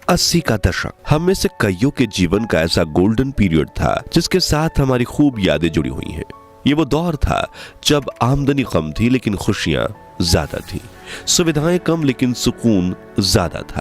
80 का दशक हम में से कईयों के जीवन का ऐसा गोल्डन पीरियड था जिसके साथ हमारी खूब यादें जुड़ी हुई हैं। ये वो दौर था जब आमदनी कम थी लेकिन खुशियां ज्यादा थी, सुविधाएं कम लेकिन सुकून ज्यादा था,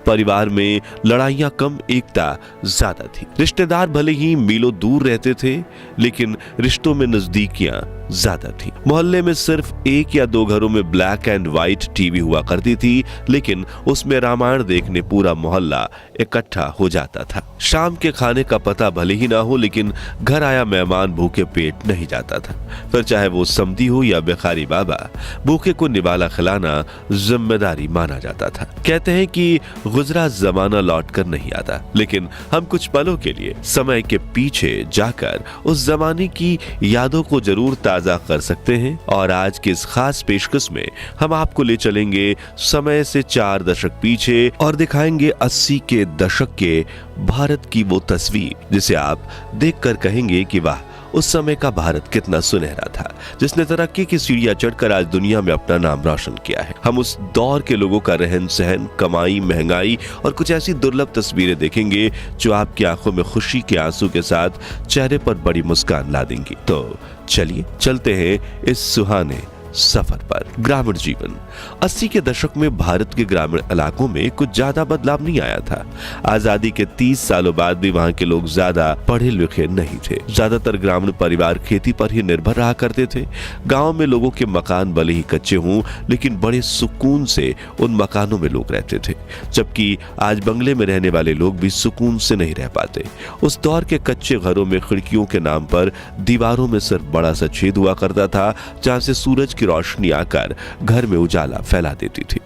परिवार में लड़ाइयां कम एकता ज्यादा थी, रिश्तेदार भले ही मीलों दूर रहते थे लेकिन रिश्तों में नजदीकियां ज्यादा थी, मोहल्ले में सिर्फ 1 या 2 घरों में ब्लैक एंड व्हाइट टीवी हुआ करती थी लेकिन उसमें रामायण देखने पूरा मोहल्ला इकट्ठा हो जाता था। शाम के खाने का पता भले ही ना हो लेकिन घर आया मेहमान भूखे पेट नहीं जाता था, फिर चाहे वो समधी हो या भिखारी बाबा, भूखे को निवाला खिलाना जिम्मेदारी माना जाता था। कहते हैं कि गुजरा जमाना लौट कर नहीं आता, लेकिन हम कुछ पलों के लिए समय के पीछे जाकर उस जमाने की यादों को जरूर ताजा कर सकते हैं। और आज के इस खास पेशकश में हम आपको ले चलेंगे समय से 4 दशक पीछे और दिखाएंगे 80 के दशक के भारत की वो तस्वीर जिसे आप देखकर कहेंगे कि वाह, उस समय का भारत कितना सुनहरा था, जिसने तरक्की की सीढ़ियां चढ़कर आज दुनिया में अपना नाम रोशन किया है। हम उस दौर के लोगों का रहन सहन, कमाई, महंगाई और कुछ ऐसी दुर्लभ तस्वीरें देखेंगे जो आपकी आंखों में खुशी के आंसू के साथ चेहरे पर बड़ी मुस्कान ला देंगी। तो चलिए चलते हैं इस सुहाने सफर पर। ग्रामीण जीवन 80 के दशक में भारत के ग्रामीण इलाकों में कुछ ज्यादा बदलाव नहीं आया था। आजादी के 30 सालों बाद भी वहां के लोग ज्यादा पढ़े लिखे नहीं थे। ज्यादातर ग्रामीण परिवार खेती पर ही निर्भर रहा करते थे। गांव में लोगों के मकान भले ही कच्चे हों लेकिन बड़े सुकून से उन मकानों में लोग रहते थे, जबकि आज बंगले में रहने वाले लोग भी सुकून से नहीं रह पाते। उस दौर के कच्चे घरों में खिड़कियों के नाम पर दीवारों में सिर्फ बड़ा सा छेद हुआ करता था जहां से सूरज की रोशनी आकर घर में उजाला फैला देती थी।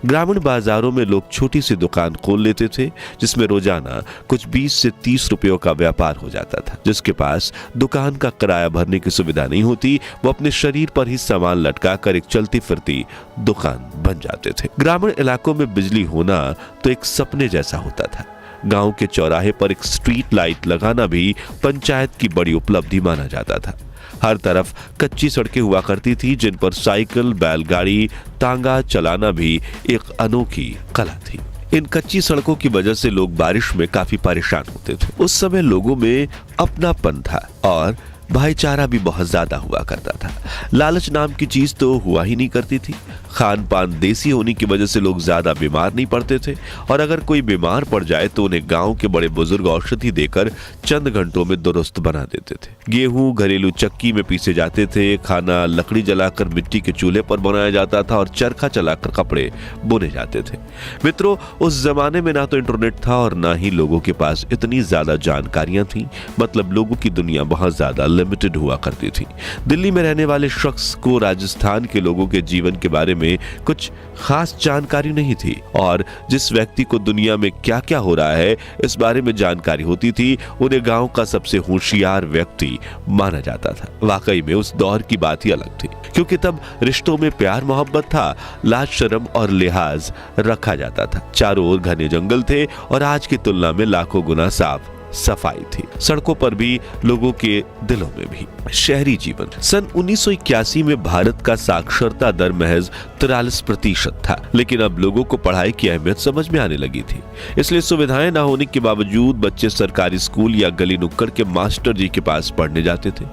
ग्रामीण बाजारों में लोग छोटी सी दुकान खोल लेते थे जिसमें रोजाना कुछ 20 से 30 रुपयों का व्यापार हो जाता था। जिसके पास दुकान का किराया भरने की सुविधा नहीं होती, वो अपने शरीर पर ही सामान लटका कर एक चलती फिरती दुकान बन जाते थे। ग्रामीण इलाकों में बिजली होना तो एक सपने जैसा होता था। गांव के चौराहे पर एक स्ट्रीट लाइट लगाना भी पंचायत की बड़ी उपलब्धि माना जाता था। हर तरफ कच्ची सड़कें हुआ करती थी जिन पर साइकिल, बैलगाड़ी, तांगा चलाना भी एक अनोखी कला थी। इन कच्ची सड़कों की वजह से लोग बारिश में काफी परेशान होते थे। उस समय लोगों में अपनापन था और भाईचारा भी बहुत ज्यादा हुआ करता था। लालच नाम की चीज तो हुआ ही नहीं करती थी। खान पान देसी होने की वजह से लोग ज्यादा बीमार नहीं पड़ते थे और अगर कोई बीमार पड़ जाए तो उन्हें गांव के बड़े बुजुर्ग औषधि देकर चंद घंटों में दुरुस्त बना देते थे। गेहूं घरेलू चक्की में पीसे जाते थे, खाना लकड़ी जलाकर मिट्टी के चूल्हे पर बनाया जाता था और चरखा चलाकर कपड़े बुने जाते थे। मित्रों, उस जमाने में ना तो इंटरनेट था और ना ही लोगों के पास इतनी ज्यादा जानकारियां थी। मतलब लोगों की दुनिया बहुत ज्यादा लिमिटेड हुआ करती थी। दिल्ली में रहने वाले शख्स को राजस्थान के लोगों के जीवन के बारे में कुछ खास जानकारी नहीं थी और जिस व्यक्ति को दुनिया में क्या क्या हो रहा है इस बारे में जानकारी होती थी उन्हें गांव का सबसे होशियार व्यक्ति माना जाता था। वाकई में उस दौर की बात ही अलग थी, क्योंकि तब रिश्तों में प्यार मोहब्बत था, लाज शर्म और लिहाज रखा जाता था। चारों ओर घने जंगल थे और आज की तुलना में लाखों गुना साफ सफाई थी। सड़कों पर भी, लोगों के दिलों में भी। शहरी जीवन सन 1981 में भारत का साक्षरता दर महज 43% था, लेकिन अब लोगों को पढ़ाई की अहमियत समझ में आने लगी थी। इसलिए सुविधाएं न होने के बावजूद बच्चे सरकारी स्कूल या गली नुक्कड़ के मास्टर जी के पास पढ़ने जाते थे।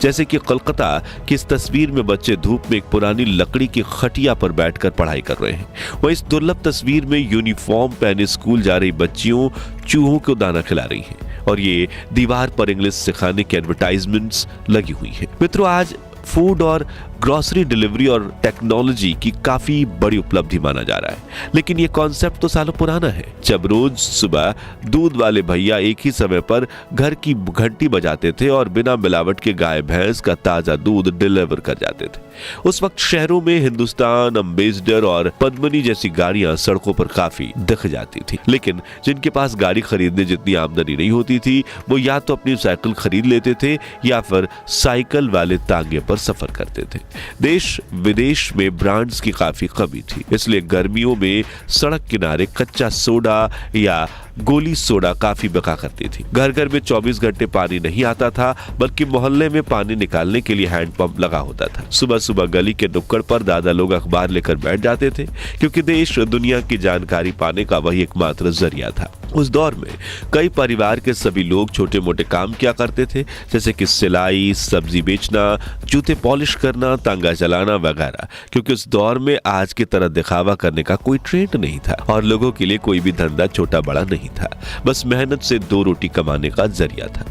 जैसे कि कोलकाता की इस तस्वीर में बच्चे धूप में एक पुरानी लकड़ी की खटिया पर बैठकर पढ़ाई कर रहे हैं। वह इस दुर्लभ तस्वीर में यूनिफॉर्म पहने स्कूल जा रही बच्चियों चूहों को दाना खिला रही हैं और ये दीवार पर इंग्लिश सिखाने की एडवर्टाइजमेंट्स लगी हुई है। मित्रों, आज फूड और ग्रोसरी डिलीवरी और टेक्नोलॉजी की काफी बड़ी उपलब्धि माना जा रहा है, लेकिन ये कॉन्सेप्ट तो सालों पुराना है। जब रोज सुबह दूध वाले भैया एक ही समय पर घर की घंटी बजाते थे और बिना मिलावट के गाय भैंस का ताजा दूध डिलीवर कर जाते थे। उस वक्त शहरों में हिंदुस्तान, अम्बेसडर और पद्मिनी जैसी गाड़ियां सड़कों पर काफी दिख जाती थी, लेकिन जिनके पास गाड़ी खरीदने जितनी आमदनी नहीं होती थी वो या तो अपनी साइकिल खरीद लेते थे या फिर साइकिल वाले तांगे पर सफर करते थे। देश विदेश में ब्रांड्स की काफी कमी थी, इसलिए गर्मियों में सड़क किनारे कच्चा सोडा या गोली सोडा काफी बिका करती थी। घर घर में 24 घंटे पानी नहीं आता था, बल्कि मोहल्ले में पानी निकालने के लिए हैंडपंप लगा होता था। सुबह सुबह गली के नुक्कड़ पर दादा लोग अखबार लेकर बैठ जाते थे, क्योंकि देश दुनिया की जानकारी पाने का वही एकमात्र जरिया था। उस दौर में कई परिवार के सभी लोग छोटे मोटे काम किया करते थे, जैसे कि सिलाई, सब्जी बेचना, जूते पॉलिश करना, तांगा चलाना वगैरह, क्योंकि उस दौर में आज की तरह दिखावा करने का कोई ट्रेंड नहीं था और लोगों के लिए कोई भी धंधा छोटा बड़ा नहीं था, बस मेहनत से दो रोटी कमाने का जरिया था।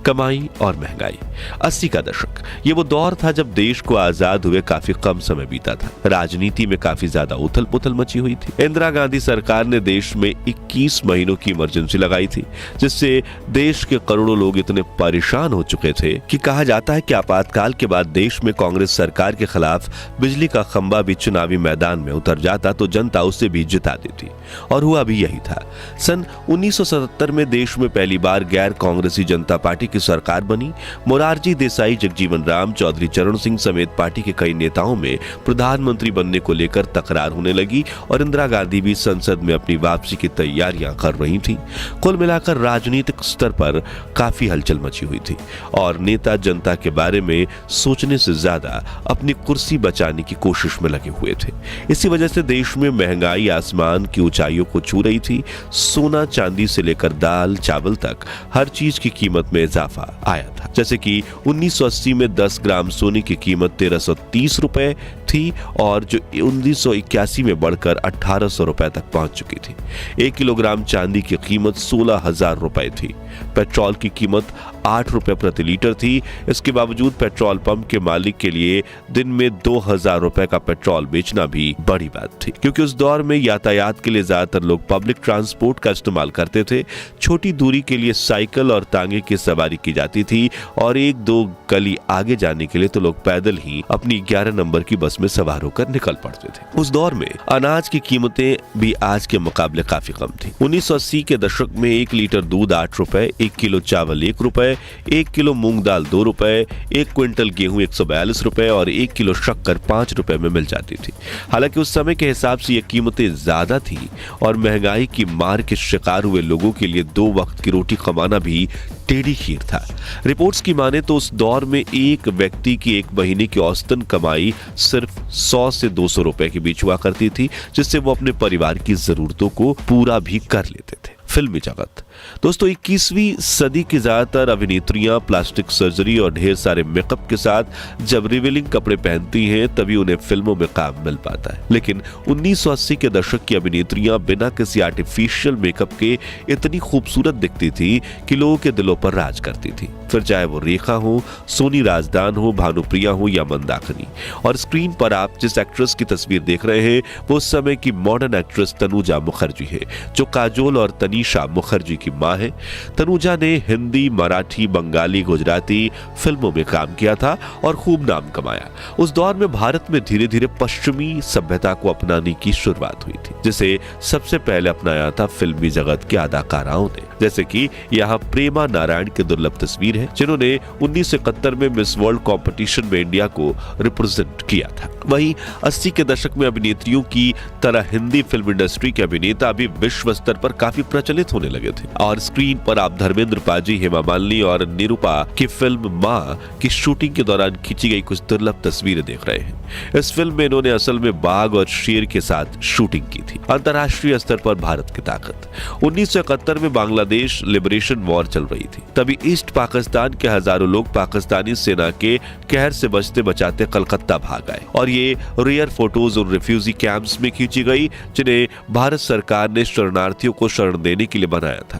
कमाई और महंगाई। 80 का दशक, ये वो दौर था जब देश को आजाद हुए काफी कम समय बीता था। राजनीति में काफी ज्यादा उथल पुथल मची हुई थी। इंदिरा गांधी सरकार ने देश में 21 महीनों की इमरजेंसी लगाई थी, जिससे देश के करोड़ों लोग इतने परेशान हो चुके थे कि कहा जाता है कि आपातकाल के बाद देश में कांग्रेस सरकार के खिलाफ बिजली का खंभा भी चुनावी मैदान में उतर जाता तो जनता उसे भी जिता देती, और हुआ भी यही था। सन 1977 में देश में पहली बार गैर कांग्रेसी जनता पार्टी की सरकार बनी। मोरारजी देसाई, जगजीवन राम, चौधरी चरण सिंह समेत पार्टी के कई नेताओं में प्रधानमंत्री बनने को लेकर तकरार होने लगी और इंदिरा गांधी भी संसद में अपनी वापसी की तैयारियां कर रही थी। कुल मिलाकर राजनीतिक स्तर पर काफी हलचल मची हुई थी और नेता जनता के बारे में सोचने से ज्यादा अपनी कुर्सी बचाने की कोशिश में लगे हुए थे। इसी वजह से देश में महंगाई आसमान की ऊंचाइयों को छू रही थी। सोना चांदी से लेकर दाल चावल तक हर चीज की कीमत में इजाफा आया था। जैसे कि 1980 में 10 ग्राम सोने की कीमत 1330 रुपए थी और जो 1981 में बढ़कर 1800 रुपए तक पहुंच चुकी थी। 1 किलोग्राम चांदी की कीमत 16,000 रुपए थी। पेट्रोल की कीमत 8 रुपए प्रति लीटर थी। इसके बावजूद पेट्रोल पंप के मालिक के लिए दिन में 2000 रुपए का पेट्रोल बेचना भी बड़ी बात थी, क्योंकि उस दौर में यातायात के लिए ज्यादातर लोग पब्लिक ट्रांसपोर्ट का इस्तेमाल करते थे। छोटी दूरी के लिए साइकिल और तांगे की सवारी की जाती थी और 1-2 गली आगे जाने के लिए तो लोग पैदल ही अपनी 11 नंबर की बस में सवार होकर निकल पड़ते थे। उस दौर में अनाज की कीमतें भी आज के मुकाबले काफी कम थी। 1980 के दशक में 1 लीटर दूध 8 रुपए, 1 किलो चावल 1 रुपए, 1 किलो मूंग दाल 2 रुपए, 1 क्विंटल गेहूं 142 रुपए और 1 किलो शक्कर 5 रुपए में मिल जाती थी। हालांकि उस समय के हिसाब से ये कीमतें ज्यादा थी और महंगाई की मार के शिकार हुए लोगों के लिए 2 वक्त की रोटी कमाना भी टेढ़ी खीर था। रिपोर्ट्स की माने तो उस दौर में एक व्यक्ति की एक महीने की औसतन कमाई सिर्फ 100 से 200 रुपए के बीच हुआ करती थी, जिससे वो अपने परिवार की जरूरतों को पूरा भी कर लेते थे। फिल्मी जगत। दोस्तों, 21वीं सदी की ज्यादातर अभिनेत्रियां प्लास्टिक सर्जरी और ढेर सारे मेकअप के साथ जब रिवीलिंग कपड़े पहनती हैं तभी उन्हें फिल्मों में काम मिल पाता है। लेकिन 1980 के दशक की अभिनेत्रियां बिना किसी आर्टिफिशियल मेकअप के इतनी खूबसूरत दिखती थी कि लोगों के दिलों पर राज करती थी। फिर चाहे वो रेखा हो, सोनी राजदान हो, भानुप्रिया हो या मंदाकिनी। और स्क्रीन पर आप जिस एक्ट्रेस की तस्वीर देख रहे हैं वो उस समय की मॉडर्न एक्ट्रेस तनुजा मुखर्जी है, जो काजोल और तनीषा मुखर्जी की मां है। तनुजा ने हिंदी, मराठी, बंगाली, गुजराती फिल्मों में काम किया था और खूब नाम कमाया। उस दौर में भारत में धीरे धीरे पश्चिमी सभ्यता को अपनाने की शुरुआत हुई थी, जिसे सबसे पहले अपनाया था फिल्मी जगत के अदाकाराओं ने। जैसे कि यहाँ प्रेमा नारायण की दुर्लभ तस्वीर है, जिन्होंने 1971 में मिस वर्ल्ड कंपटीशन में इंडिया को रिप्रेजेंट किया था। वहीं 80 के दशक में अभिनेत्रियों की तरह हिंदी फिल्म इंडस्ट्री के अभिनेता भी विश्व स्तर पर काफी प्रचलित होने लगे थे और स्क्रीन पर आप धर्मेंद्र पाजी, हेमा मालिनी और निरूपा की फिल्म मां की शूटिंग के दौरान खींची गई कुछ दुर्लभ तस्वीरें देख रहे हैं। इस फिल्म में इन्होंने असल में बाघ और शेर के साथ शूटिंग की थी। अंतर्राष्ट्रीय स्तर पर भारत की ताकत। 1971 में बांग्लादेश लिबरेशन वॉर चल रही थी। तभी ईस्ट पाकिस्तान के हजारों लोग पाकिस्तानी सेना के कहर से बचते बचाते कलकत्ता भाग आए और ये रेयर फोटोज उन रिफ्यूजी कैंप्स में खींची गई जिन्हें भारत सरकार ने शरणार्थियों को शरण देने के लिए बनाया था।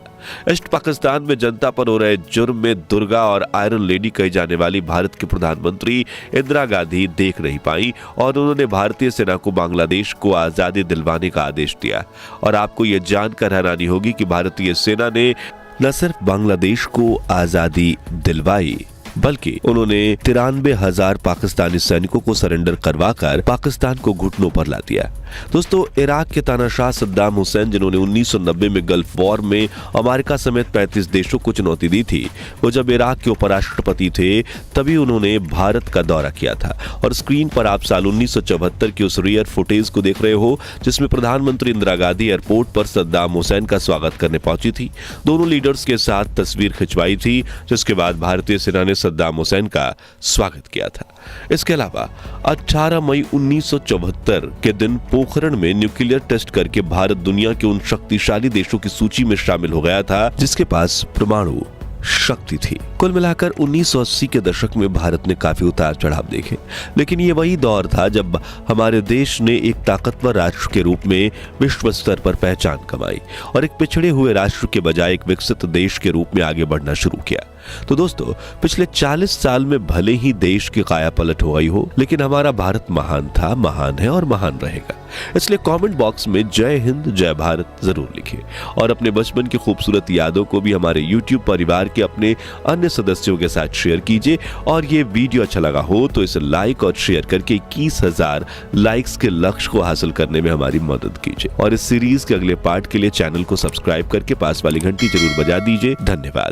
ईस्ट पाकिस्तान में जनता पर हो रहे जुर्म में दुर्गा और आयरन लेडी कही जाने वाली भारत की प्रधानमंत्री इंदिरा गांधी देख नहीं पाई और उन्होंने भारतीय सेना को बांग्लादेश को आजादी दिलवाने का आदेश दिया। और आपको यह जानकर हैरानी होगी कि भारतीय सेना ने न सिर्फ बांग्लादेश को आजादी दिलवाई बल्कि उन्होंने 93,000 पाकिस्तानी सैनिकों को सरेंडर करवाकर पाकिस्तान को घुटनों पर ला दिया। दोस्तों, इराक के तानाशाह सद्दाम हुसैन, जिन्होंने 1990 में गल्फ वॉर में अमेरिका समेत 35 देशों को चुनौती दी थी, वो जब इराक के उपराष्ट्रपति थे तभी उन्होंने भारत का दौरा किया था। और स्क्रीन पर आप साल 1974 की उस रेयर फुटेज को देख रहे हो जिसमें प्रधानमंत्री इंदिरा गांधी एयरपोर्ट पर सद्दाम हुसैन का स्वागत करने पहुंची थी। दोनों लीडर्स के साथ तस्वीर खिंचवाई थी, जिसके बाद भारतीय सेना ने सद्दाम हुसैन का स्वागत किया था। इसके अलावा 18 मई 1974 के दिन पोखरण में न्यूक्लियर टेस्ट करके भारत दुनिया के उन शक्तिशाली देशों की सूची में शामिल हो गया था जिसके पास परमाणु शक्ति थी। कुल मिलाकर 1980 के दशक में भारत ने काफी उतार चढ़ाव देखे, लेकिन ये वही दौर था जब हमारे देश ने एक ताकतवर राष्ट्र के रूप में विश्व स्तर पर पहचान कमाई और एक पिछड़े हुए राष्ट्र के बजाय एक विकसित देश के रूप में आगे बढ़ना शुरू किया। तो दोस्तों, पिछले 40 साल में भले ही देश की काया पलट हो गई हो, लेकिन हमारा भारत महान था, महान है और महान रहेगा। इसलिए कमेंट बॉक्स में जय हिंद जय भारत जरूर लिखिए और अपने बचपन की खूबसूरत यादों को भी हमारे YouTube परिवार के अपने अन्य सदस्यों के साथ शेयर कीजिए। और ये वीडियो अच्छा लगा हो तो इसे लाइक और शेयर करके 21,000 लाइक्स के लक्ष्य को हासिल करने में हमारी मदद कीजिए। और इस सीरीज के अगले पार्ट के लिए चैनल को सब्सक्राइब करके पास वाली घंटी जरूर बजा दीजिए। धन्यवाद।